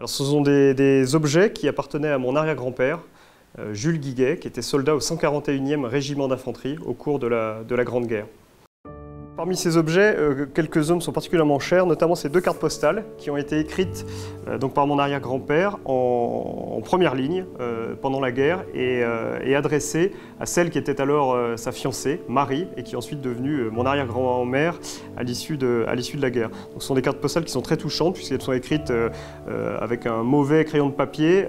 Alors, ce sont des objets qui appartenaient à mon arrière-grand-père, Jules Guiguet, qui était soldat au 141e régiment d'infanterie au cours de la Grande Guerre. Parmi ces objets, quelques-uns me sont particulièrement chers, notamment ces deux cartes postales qui ont été écrites donc par mon arrière-grand-père en première ligne pendant la guerre et adressées à celle qui était alors sa fiancée, Marie, et qui est ensuite devenue mon arrière-grand-mère à l'issue de la guerre. Donc, ce sont des cartes postales qui sont très touchantes puisqu'elles sont écrites avec un mauvais crayon de papier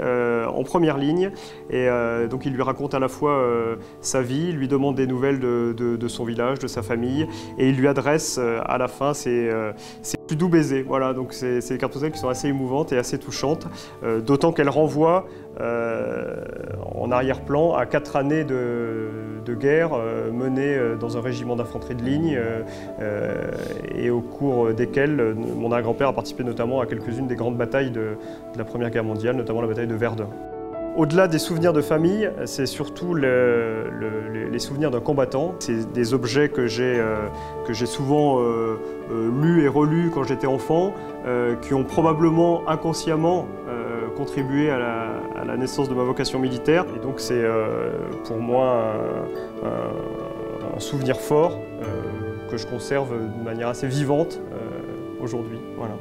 en première ligne. Et donc il lui raconte à la fois sa vie, il lui demande des nouvelles de son village, de sa famille, et il lui adresse à la fin ses plus doux baisers. Voilà, donc c'est des cartes postales qui sont assez émouvantes et assez touchantes, d'autant qu'elles renvoient en arrière-plan à 4 années de guerre menées dans un régiment d'infanterie de ligne et au cours desquelles mon arrière-grand-père a participé notamment à quelques-unes des grandes batailles de la Première Guerre mondiale, notamment la bataille de Verdun. Au-delà des souvenirs de famille, c'est surtout les souvenirs d'un combattant. C'est des objets que j'ai souvent lus et relus quand j'étais enfant, qui ont probablement inconsciemment contribué à la naissance de ma vocation militaire. Et donc c'est pour moi un souvenir fort que je conserve de manière assez vivante aujourd'hui. Voilà.